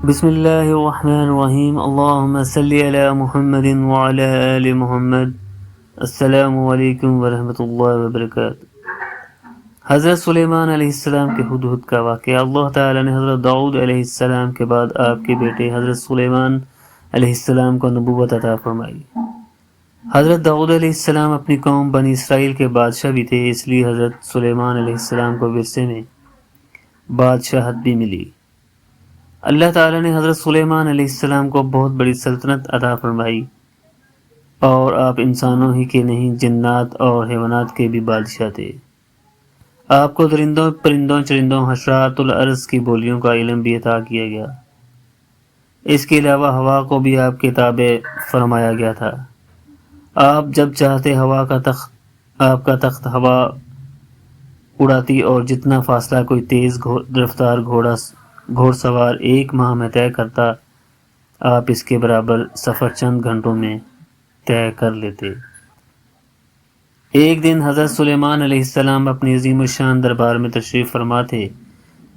بسم اللہ الرحمن الرحیم، اللہم صلی علی محمد وعلی آل محمد۔ السلام علیکم ورحمۃ اللہ وبرکاتہ۔ حضرت سلیمان علیہ السلام کے ہدہد کا واقعہ۔ اللہ تعالیٰ نے حضرت داؤد علیہ السلام کے بعد آپ کے بیٹے حضرت سلیمان علیہ السلام کو نبوت عطا فرمائی۔ حضرت داؤد علیہ السلام اپنی قوم بنی اسرائیل کے بادشاہ بھی تھے، اس لیے حضرت سلیمان علیہ السلام کو ورثے میں بادشاہت بھی ملی۔ اللہ تعالیٰ نے حضرت سلیمان علیہ السلام کو بہت بڑی سلطنت عطا فرمائی، اور آپ انسانوں ہی کے نہیں جنات اور حیوانات کے بھی بادشاہ تھے۔ آپ کو درندوں، پرندوں، چرندوں، حشرات الارض کی بولیوں کا علم بھی عطا کیا گیا۔ اس کے علاوہ ہوا کو بھی آپ کے تابع فرمایا گیا تھا۔ آپ جب چاہتے آپ کا تخت ہوا اڑاتی، اور جتنا فاصلہ کوئی تیز رفتار گھوڑ سوار ایک ماہ میں طے کرتا، آپ اس کے برابر سفر چند گھنٹوں میں طے کر لیتے۔ ایک دن حضرت سلیمان علیہ السلام اپنی عظیم الشان دربار میں تشریف فرما تھے۔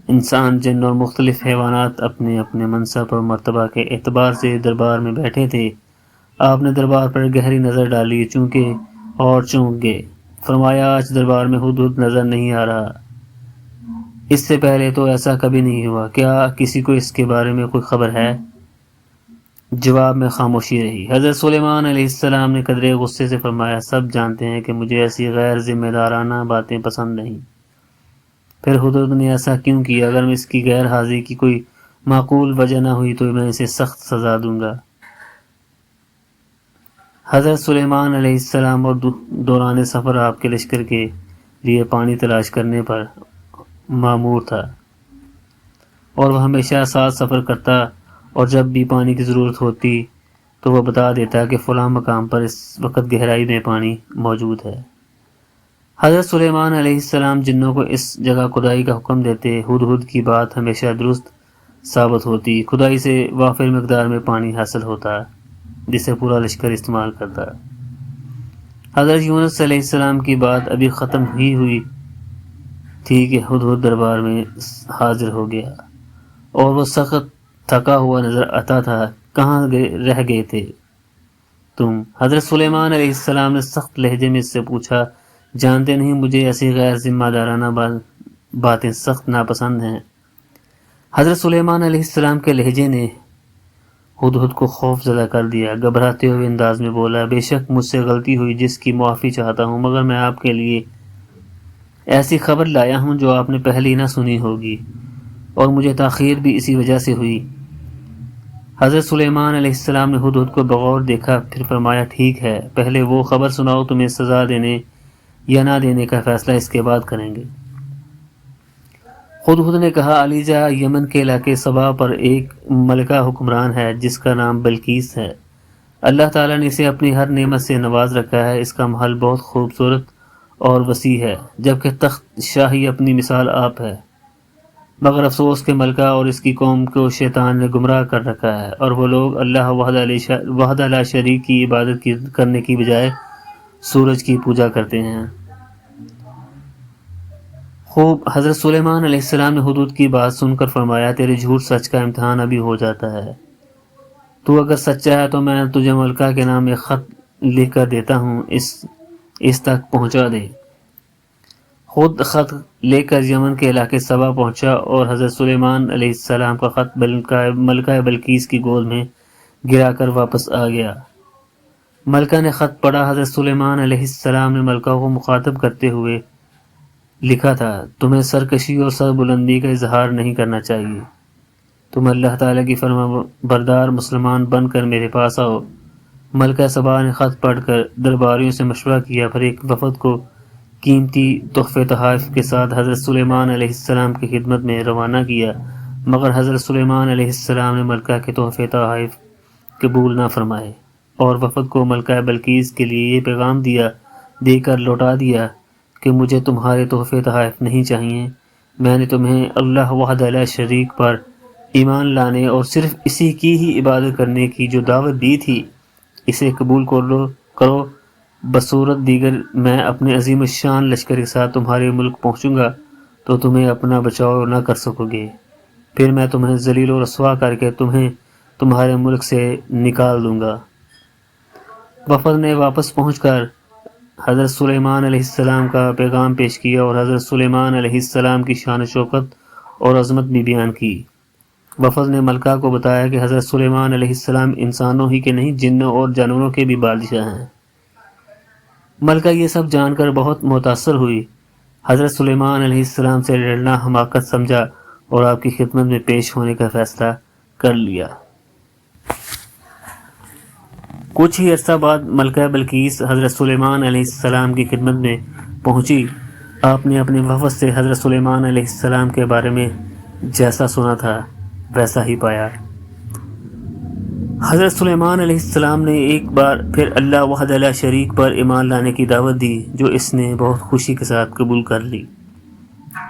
انسان، جن اور مختلف حیوانات اپنے اپنے منصب اور مرتبہ کے اعتبار سے دربار میں بیٹھے تھے۔ آپ نے دربار پر گہری نظر ڈالی، چونکے اور چونک گئے۔ فرمایا، آج دربار میں ہدہد نظر نہیں آ رہا، اس سے پہلے تو ایسا کبھی نہیں ہوا، کیا کسی کو اس کے بارے میں کوئی خبر ہے؟ جواب میں خاموشی رہی۔ حضرت سلیمان علیہ السلام نے قدرے غصے سے فرمایا، سب جانتے ہیں کہ مجھے ایسی غیر ذمہ دارانہ باتیں پسند نہیں، پھر ہدہد نے ایسا کیوں کیا؟ اگر اس کی غیر حاضری کی کوئی معقول وجہ نہ ہوئی تو میں اسے سخت سزا دوں گا۔ حضرت سلیمان علیہ السلام اور دوران سفر آپ کے لشکر کے لیے پانی تلاش کرنے پر مامور تھا، اور وہ ہمیشہ ساتھ سفر کرتا، اور جب بھی پانی کی ضرورت ہوتی تو وہ بتا دیتا کہ فلاں مقام پر اس وقت گہرائی میں پانی موجود ہے۔ حضرت سلیمان علیہ السلام جنوں کو اس جگہ کھدائی کا حکم دیتے، ہدہد کی بات ہمیشہ درست ثابت ہوتی۔ کھدائی سے وافر مقدار میں پانی حاصل ہوتا، جسے پورا لشکر استعمال کرتا۔ حضرت یونس علیہ السلام کی بات ابھی ختم ہی ہوئی تھی کہ ہدہد دربار میں حاضر ہو گیا، اور وہ سخت تھکا ہوا نظر آتا تھا۔ کہاں رہ گئے تھے تم؟ حضرت سلیمان علیہ السلام نے سخت لہجے میں اس سے پوچھا۔ جانتے نہیں مجھے ایسی غیر ذمہ دارانہ باتیں سخت ناپسند ہیں۔ حضرت سلیمان علیہ السلام کے لہجے نے ہدہد کو خوف زدہ کر دیا۔ گھبراتے ہوئے انداز میں بولا، بے شک مجھ سے غلطی ہوئی جس کی معافی چاہتا ہوں، مگر میں آپ کے لیے ایسی خبر لایا ہوں جو آپ نے پہلے نہ سنی ہوگی، اور مجھے تاخیر بھی اسی وجہ سے ہوئی۔ حضرت سلیمان علیہ السلام نے ہدہد کو بغور دیکھا، پھر فرمایا، ٹھیک ہے، پہلے وہ خبر سناؤ، تمہیں سزا دینے یا نہ دینے کا فیصلہ اس کے بعد کریں گے۔ ہدہد نے کہا، علی جا یمن کے علاقے سبا پر ایک ملکہ حکمران ہے جس کا نام بلقیس ہے۔ اللہ تعالیٰ نے اسے اپنی ہر نعمت سے نواز رکھا ہے۔ اس کا محل بہت خوبصورت اور وسیع ہے، جبکہ تخت شاہی اپنی مثال آپ ہے، مگر افسوس کہ ملکہ اور اس کی قوم کو شیطان نے گمراہ کر رکھا ہے، اور وہ لوگ اللہ وحدہ لا شریک کی عبادت کرنے کی بجائے سورج کی پوجا کرتے ہیں۔ خوب، حضرت سلیمان علیہ السلام نے ہدہد کی بات سن کر فرمایا، تیرے جھوٹ سچ کا امتحان ابھی ہو جاتا ہے۔ تو اگر سچا ہے تو میں تجھے ملکہ کے نام ایک خط لکھ کر دیتا ہوں، اس تک پہنچا دے۔ خود خط لے کر یمن کے علاقے سبا پہنچا، اور حضرت سلیمان علیہ السلام کا خط ملکہ بلقیس کی گود میں گرا کر واپس آ گیا۔ ملکہ نے خط پڑھا۔ حضرت سلیمان علیہ السلام نے ملکہ کو مخاطب کرتے ہوئے لکھا تھا، تمہیں سرکشی اور سر بلندی کا اظہار نہیں کرنا چاہیے۔ تم اللہ تعالیٰ کی فرما بردار مسلمان بن کر میرے پاس آؤ۔ ملکہ سبا نے خط پڑھ کر درباریوں سے مشورہ کیا، پھر ایک وفد کو قیمتی تحفے تحائف کے ساتھ حضرت سلیمان علیہ السلام کی خدمت میں روانہ کیا، مگر حضرت سلیمان علیہ السلام نے ملکہ کے تحفے تحائف قبول نہ فرمائے، اور وفد کو ملکہ بلقیس کے لیے یہ پیغام دے کر لوٹا دیا کہ مجھے تمہارے تحفے تحائف نہیں چاہیے۔ میں نے تمہیں اللہ وحدہ لا شریک پر ایمان لانے اور صرف اسی کی ہی عبادت کرنے کی جو دعوت دی تھی، اسے قبول کرو، بصورت دیگر میں اپنے عظیم الشان لشکر کے ساتھ تمہارے ملک پہنچوں گا تو تمہیں اپنا بچاؤ نہ کر سکو گے۔ پھر میں تمہیں ذلیل و رسوا کر کے تمہیں تمہارے ملک سے نکال دوں گا۔ وفد نے واپس پہنچ کر حضرت سلیمان علیہ السلام کا پیغام پیش کیا اور حضرت سلیمان علیہ السلام کی شان و شوکت اور عظمت بھی بیان کی۔ وفد نے ملکہ کو بتایا کہ حضرت سلیمان علیہ السلام انسانوں ہی کے نہیں جنوں اور جانوروں کے بھی بادشاہ ہیں۔ ملکہ یہ سب جان کر بہت متاثر ہوئی، حضرت سلیمان علیہ السلام سے لڑنا حماقت سمجھا اور آپ کی خدمت میں پیش ہونے کا فیصلہ کر لیا۔ کچھ ہی عرصہ بعد ملکہ بلقیس حضرت سلیمان علیہ السلام کی خدمت میں پہنچی۔ آپ نے اپنے وفد سے حضرت سلیمان علیہ السلام کے بارے میں جیسا سنا تھا ویسا ہی پایا۔ حضرت سلیمان علیہ السلام نے ایک بار پھر اللہ وحدہ لا شریک پر ایمان لانے کی دعوت دی، جو اس نے بہت خوشی کے ساتھ قبول کر لی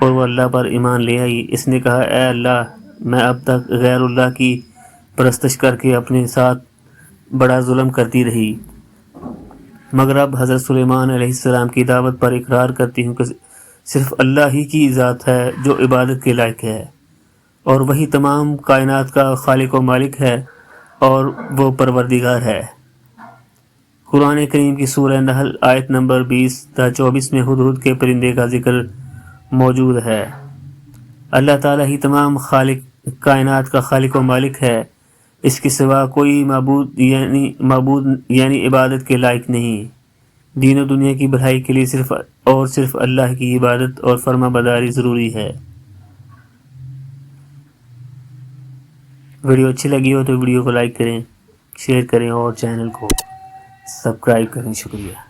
اور وہ اللہ پر ایمان لے آئی۔ اس نے کہا، اے اللہ، میں اب تک غیر اللہ کی پرستش کر کے اپنے ساتھ بڑا ظلم کرتی رہی، مگر اب حضرت سلیمان علیہ السلام کی دعوت پر اقرار کرتی ہوں کہ صرف اللہ ہی کی ذات ہے جو عبادت کے لائق ہے، اور وہی تمام کائنات کا خالق و مالک ہے اور وہ پروردگار ہے۔ قرآن کریم کی سورہ نحل آیت نمبر 20 تا 24 میں ہدہد کے پرندے کا ذکر موجود ہے۔ اللہ تعالیٰ ہی تمام کائنات کا خالق و مالک ہے، اس کے سوا کوئی معبود یعنی عبادت کے لائق نہیں۔ دین و دنیا کی بھلائی کے لیے صرف اللہ کی عبادت اور فرما برداری ضروری ہے۔ ویڈیو اچھی لگی ہو تو ویڈیو کو لائک کریں، شیئر کریں اور چینل کو سبسکرائب کریں۔ شکریہ۔